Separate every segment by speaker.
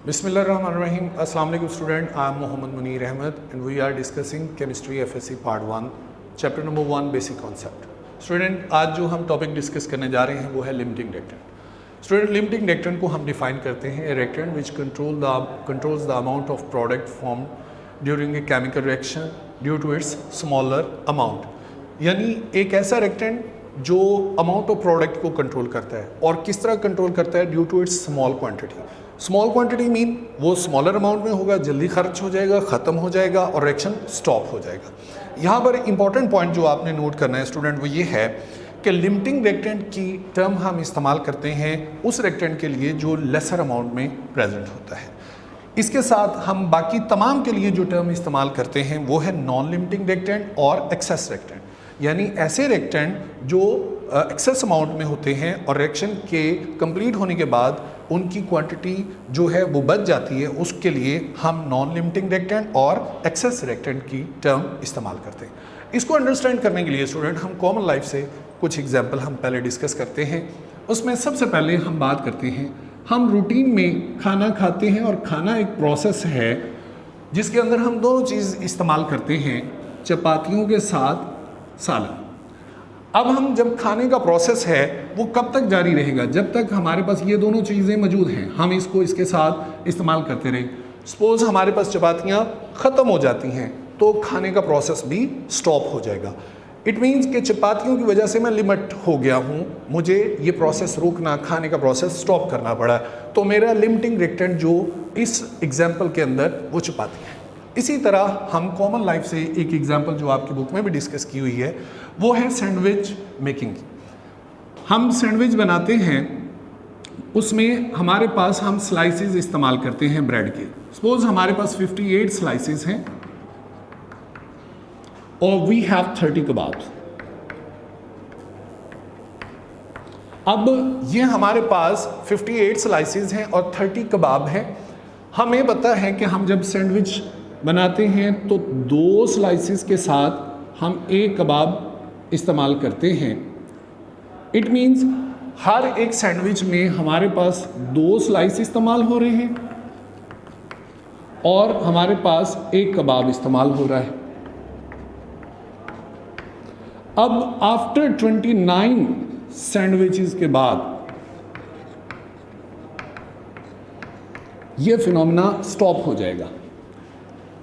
Speaker 1: Bismillahirrahmanirrahim. Assalamu alaikum student. I am Mohammad Munir Ahmed and we are discussing chemistry FSC part 1 chapter number 1 basic concept. Student, आज जो हम topic discuss करने जा रहे हैं वो है limiting reactant. Student, limiting reactant को हम डिफाइन करते हैं reactant which controls the amount of product form during a chemical reaction due to its smaller amount. यानी एक ऐसा रिएक्टेंट जो अमाउंट ऑफ प्रोडक्ट को कंट्रोल करता है. और किस तरह कंट्रोल करता है? Due to its small quantity. Small quantity mean वो स्मॉलर अमाउंट में होगा, जल्दी खर्च हो जाएगा, ख़त्म हो जाएगा और रिएक्शन स्टॉप हो जाएगा. यहाँ पर इंपॉर्टेंट पॉइंट जो आपने नोट करना है स्टूडेंट वो ये है कि लिमिटिंग रिएक्टेंट की टर्म हम इस्तेमाल करते हैं उस रिएक्टेंट के लिए जो लेसर अमाउंट में प्रेजेंट होता है. इसके साथ हम बाकी तमाम के लिए जो टर्म इस्तेमाल करते हैं वो है नॉन लिमिटिंग रिएक्टेंट और एक्सेस रिएक्टेंट. यानी ऐसे रिएक्टेंट जो एक्सेस अमाउंट में होते हैं और रिएक्शन के कंप्लीट होने के बाद उनकी क्वांटिटी जो है वो बच जाती है, उसके लिए हम नॉन लिमिटिंग रिएक्टेंट और एक्सेस रिएक्टेंट की टर्म इस्तेमाल करते हैं. इसको अंडरस्टैंड करने के लिए स्टूडेंट हम कॉमन लाइफ से कुछ एग्जांपल हम पहले डिस्कस करते हैं. उसमें सबसे पहले हम बात करते हैं, हम रूटीन में खाना खाते हैं और खाना एक प्रोसेस है जिसके अंदर हम दोनों चीज़ इस्तेमाल करते हैं, चपातियों के साथ सालन. अब हम जब खाने का प्रोसेस है वो कब तक जारी रहेगा? जब तक हमारे पास ये दोनों चीज़ें मौजूद हैं, हम इसको इसके साथ इस्तेमाल करते रहें. सपोज़ हमारे पास चपातियाँ ख़त्म हो जाती हैं तो खाने का प्रोसेस भी स्टॉप हो जाएगा. इट मीन्स कि चपातियों की वजह से मैं लिमिट हो गया हूँ, मुझे ये प्रोसेस रोकना, खाने का प्रोसेस स्टॉप करना पड़ा, तो मेरा लिमिटिंग रिएक्टेंट जो इस एग्जाम्पल के अंदर वो चपाती है. इसी तरह हम कॉमन लाइफ से एक एग्जांपल जो आपकी बुक में भी डिस्कस की हुई है वो है सैंडविच मेकिंग. हम सैंडविच बनाते हैं, उसमें हमारे पास हम स्लाइसेस इस्तेमाल करते हैं ब्रेड के. सपोज हमारे पास 58 स्लाइसेस हैं और वी हैव 30 कबाब्स. अब ये हमारे पास 58 स्लाइसेस हैं और 30 कबाब हैं. हमें पता है कि हम जब सैंडविच बनाते हैं तो 2 स्लाइसेस के साथ हम एक कबाब इस्तेमाल करते हैं. इट मीन्स हर एक सैंडविच में हमारे पास 2 स्लाइस इस्तेमाल हो रहे हैं और हमारे पास एक कबाब इस्तेमाल हो रहा है. अब आफ्टर 29 सैंडविचेस के बाद यह फिनोमेना स्टॉप हो जाएगा.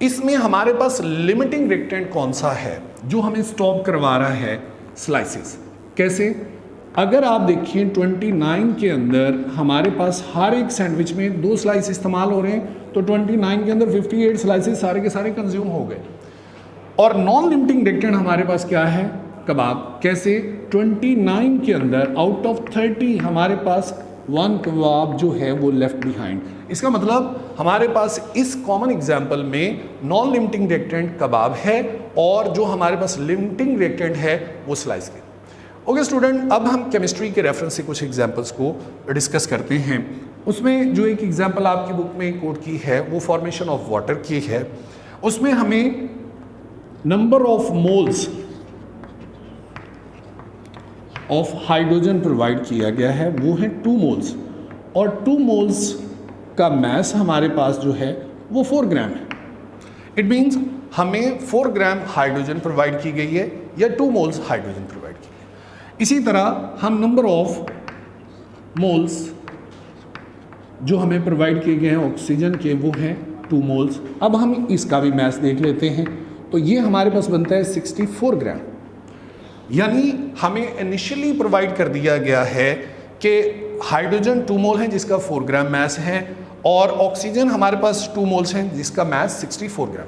Speaker 1: इसमें हमारे पास लिमिटिंग रिएक्टेंट कौन सा है जो हमें स्टॉप करवा रहा है? स्लाइसेस. कैसे? अगर आप देखिए 29 के अंदर हमारे पास हर एक सैंडविच में 2 स्लाइस इस्तेमाल हो रहे हैं, तो 29 के अंदर 58 स्लाइसेस सारे के सारे कंज्यूम हो गए. और नॉन लिमिटिंग रिएक्टेंट हमारे पास क्या है? कबाब. कैसे? 29 के अंदर आउट ऑफ 30 हमारे पास 1 कबाब जो है वो लेफ्ट बिहाइंड. इसका मतलब हमारे पास इस कॉमन एग्जाम्पल में नॉन लिमिटिंग रिएक्टेंट कबाब है और जो हमारे पास लिमिटिंग रिएक्टेंट है वो स्लाइस के. ओके स्टूडेंट, अब हम केमिस्ट्री के रेफरेंस से कुछ एग्जाम्पल्स को डिस्कस करते हैं. उसमें जो एक एग्जाम्पल आपकी बुक में कोट की है वो फॉर्मेशन ऑफ वाटर की है. उसमें हमें number of moles of hydrogen provide किया गया है, वो है 2 मोल्स और 2 मोल्स का मैस हमारे पास जो है वो 4 ग्राम है. इट मीन्स हमें 4 ग्राम हाइड्रोजन प्रोवाइड की गई है या 2 मोल्स हाइड्रोजन प्रोवाइड की गई. इसी तरह हम नंबर ऑफ मोल्स जो हमें प्रोवाइड किए गए हैं ऑक्सीजन के वो हैं 2 मोल्स. अब हम इसका भी मैस देख लेते हैं, तो ये हमारे पास बनता है 64 ग्राम. यानी हमें इनिशियली प्रोवाइड कर दिया गया है कि हाइड्रोजन 2 मोल है जिसका 4 ग्राम मैस है और ऑक्सीजन हमारे पास 2 मोल्स हैं जिसका मैस 64 ग्राम.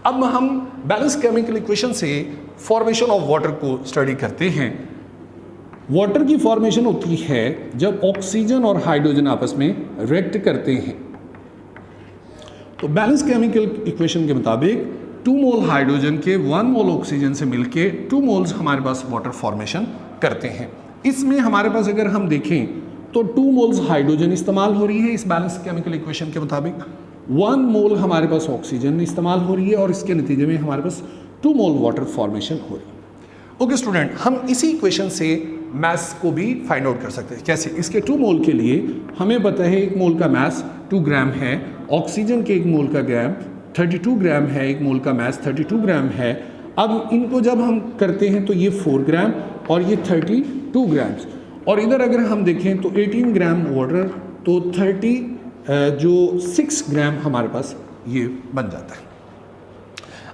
Speaker 1: अब हम बैलेंस केमिकल इक्वेशन से फॉर्मेशन ऑफ वाटर को स्टडी करते हैं. वाटर की फॉर्मेशन होती है जब ऑक्सीजन और हाइड्रोजन आपस में रिएक्ट करते हैं. तो बैलेंस केमिकल इक्वेशन के मुताबिक 2 मोल हाइड्रोजन के 1 मोल ऑक्सीजन से मिलके 2 मोल्स हमारे पास वाटर फॉर्मेशन करते हैं. इसमें हमारे पास अगर हम देखें तो 2 मोल्स हाइड्रोजन इस्तेमाल हो रही है इस बैलेंस केमिकल इक्वेशन के मुताबिक, 1 मोल हमारे पास ऑक्सीजन इस्तेमाल हो रही है और इसके नतीजे में हमारे पास 2 मोल वाटर फॉर्मेशन हो रही है. ओके स्टूडेंट, हम इसी इक्वेशन से मैस को भी फाइंड आउट कर सकते हैं. कैसे? इसके 2 मोल के लिए हमें पता है 1 मोल का मैस 2 ग्राम है, ऑक्सीजन के 1 मोल का ग्राम 32 ग्राम है, 1 मोल का मास 32 ग्राम है। अब इनको जब हम करते हैं तो ये 4 ग्राम और ये 32 ग्राम्स, और इधर अगर हम देखें तो 18 ग्राम वाटर, तो 6 ग्राम हमारे पास ये बन जाता है।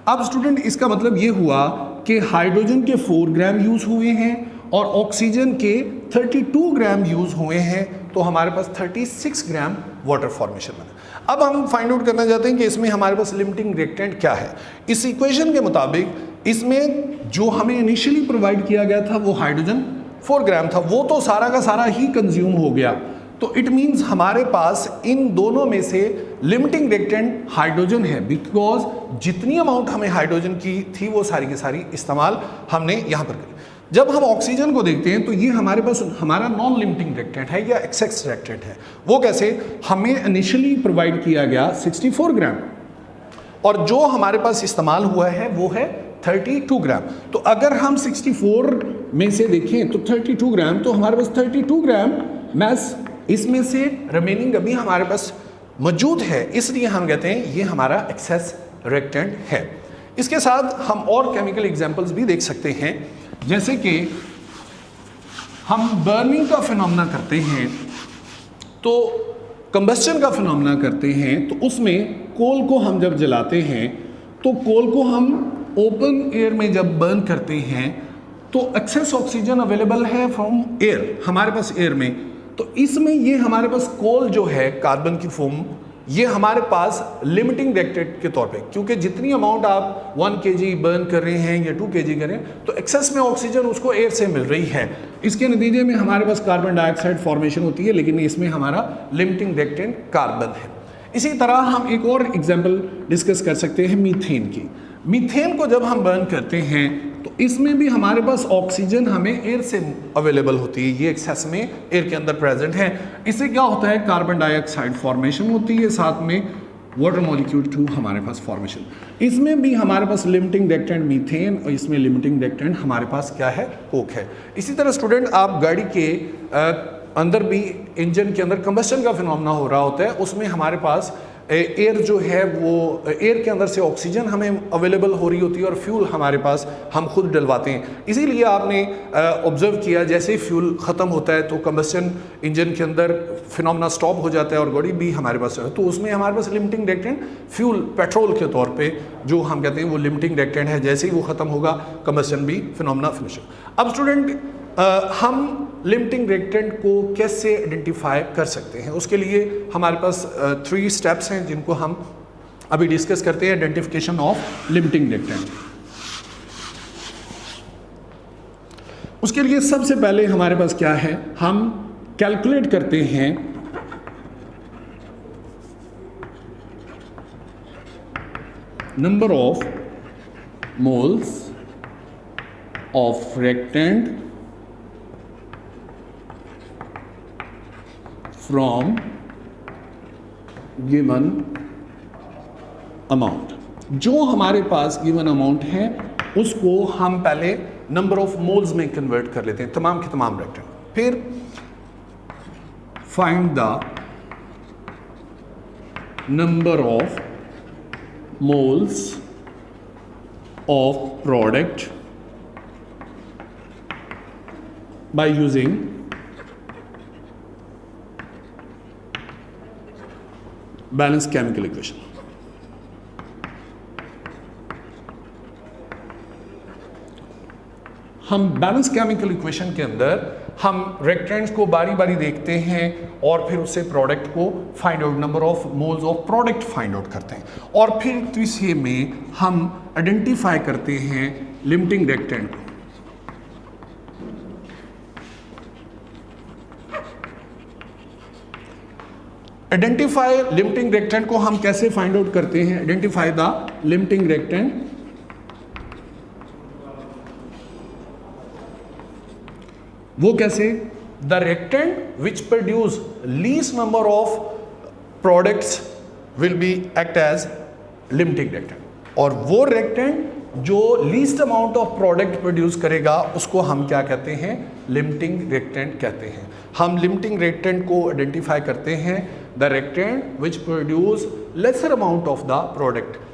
Speaker 1: अब स्टूडेंट इसका मतलब ये हुआ कि हाइड्रोजन के 4 ग्राम यूज़ हुए हैं और ऑक्सीजन के 32 ग्राम यूज़ हुए हैं, तो हमारे पास 36 ग्राम वाटर फॉर्मेशन बना। अब हम फाइंड आउट करना चाहते हैं कि इसमें हमारे पास लिमिटिंग रिएक्टेंट क्या है। इस इक्वेशन के मुताबिक इसमें जो हमें इनिशियली प्रोवाइड किया गया था वो हाइड्रोजन 4 ग्राम था, वो तो सारा का सारा ही कंज्यूम हो गया। तो इट मीन्स हमारे पास इन दोनों में से लिमिटिंग रिएक्टेंट हाइड्रोजन है, बिकॉज जितनी अमाउंट हमें हाइड्रोजन की थी वो सारी की सारी इस्तेमाल हमने यहाँ पर करी। जब हम ऑक्सीजन को देखते हैं तो ये हमारे पास हमारा नॉन लिमिटिंग रिएक्टेंट है या एक्सेस रिएक्टेंट है। वो कैसे? हमें इनिशियली प्रोवाइड किया गया 64 ग्राम और जो हमारे पास इस्तेमाल हुआ है वो है 32 ग्राम। तो अगर हम 64 में से देखें तो 32 ग्राम, तो हमारे पास 32 ग्राम मैस इसमें से रिमेनिंग अभी हमारे पास मौजूद है, इसलिए हम कहते हैं ये हमारा एक्सेस रिएक्टेंट है। इसके साथ हम और केमिकल एग्जांपल्स भी देख सकते हैं, जैसे कि हम बर्निंग का फिनोमेना करते हैं, तो कंबस्चन का फिनोमेना करते हैं, तो उसमें कोल को हम जब जलाते हैं तो कोल को हम ओपन एयर में जब बर्न करते हैं तो एक्सेस ऑक्सीजन अवेलेबल है फ्रॉम एयर हमारे पास एयर में। तो इसमें ये हमारे पास कोल जो है कार्बन की फॉर्म, ये हमारे पास लिमिटिंग रिएक्टेंट के तौर पे, क्योंकि जितनी अमाउंट आप 1 kg बर्न कर रहे हैं या 2 kg कर रहे हैं तो एक्सेस में ऑक्सीजन उसको एयर से मिल रही है। इसके नतीजे में हमारे पास कार्बन डाइऑक्साइड फॉर्मेशन होती है, लेकिन इसमें हमारा लिमिटिंग रिएक्टेंट कार्बन है। इसी तरह हम एक और एग्जाम्पल डिस्कस कर सकते हैं मीथेन की। मीथेन को जब हम बर्न करते हैं तो इसमें भी हमारे पास ऑक्सीजन हमें एयर से अवेलेबल होती है, ये एक्सेस में एयर के अंदर प्रेजेंट है। इससे क्या होता है? कार्बन डाइऑक्साइड फॉर्मेशन होती है, साथ में वाटर मॉलिक्यूल 2 हमारे पास फॉर्मेशन। इसमें भी हमारे पास लिमिटिंग रिएक्टेंट मीथेन और इसमें लिमिटिंग रिएक्टेंट हमारे पास क्या है? कोक है। इसी तरह स्टूडेंट आप गाड़ी के अंदर भी इंजन के अंदर कंबस्चन का फिनोमेना हो रहा होता है, उसमें हमारे पास एयर जो है वो एयर के अंदर से ऑक्सीजन हमें अवेलेबल हो रही होती है और फ्यूल हमारे पास हम खुद डलवाते हैं। इसीलिए आपने ऑब्जर्व किया जैसे ही फ्यूल ख़त्म होता है तो कंबस्चन इंजन के अंदर फिनोमेना स्टॉप हो जाता है और गाड़ी भी हमारे पास है, तो उसमें हमारे पास लिमिटिंग रिएक्टेंट फ्यूल पेट्रोल के तौर पे जो हम कहते हैं वो लिमिटिंग रिएक्टेंट है। जैसे ही वो ख़त्म होगा कंबस्चन भी फिनोमेना फिनिश। अब स्टूडेंट हम लिमिटिंग रिएक्टेंट को कैसे आइडेंटिफाई कर सकते हैं? उसके लिए हमारे पास 3 स्टेप्स हैं जिनको हम अभी डिस्कस करते हैं। Identification of limiting reactant. उसके लिए सबसे पहले हमारे पास क्या है? हम कैलकुलेट करते हैं number of moles of reactant from given amount। जो हमारे पास गिवन अमाउंट है उसको हम पहले नंबर ऑफ मोल्स में कन्वर्ट कर लेते हैं, तमाम के तमाम रिएक्टेंट। फिर find the number of moles of product by using balance chemical equation. हम बैलेंस केमिकल इक्वेशन के अंदर हम रिएक्टेंट्स को बारी बारी देखते हैं और फिर उससे प्रोडक्ट को find out, number of moles of product find out करते हैं और फिर तीसरे में हम आइडेंटिफाई करते हैं लिमिटिंग रिएक्टेंट को। आइडेंटिफाई लिमिटिंग रिएक्टेंट को हम कैसे फाइंड आउट करते हैं? Identify the limiting reactant. वो कैसे? The reactant which produce least number of products will be act as limiting reactant, और वो रिएक्टेंट जो least amount of product produce करेगा उसको हम क्या कहते हैं, लिमिटिंग रिएक्टेंट कहते हैं। हम लिमिटिंग रिएक्टेंट को आइडेंटिफाई करते हैं, the reactant which produce lesser amount of the product,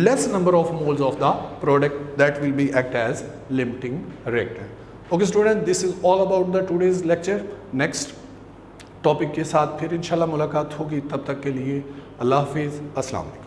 Speaker 1: less number of moles of the product, that will be act as limiting reactant. Okay student, this is all about the today's lecture. Next topic के साथ फिर इंशाल्लाह मुलाकात होगी, तब तक के लिए अल्लाह हाफिज़, अस्सलाम वालेकुम।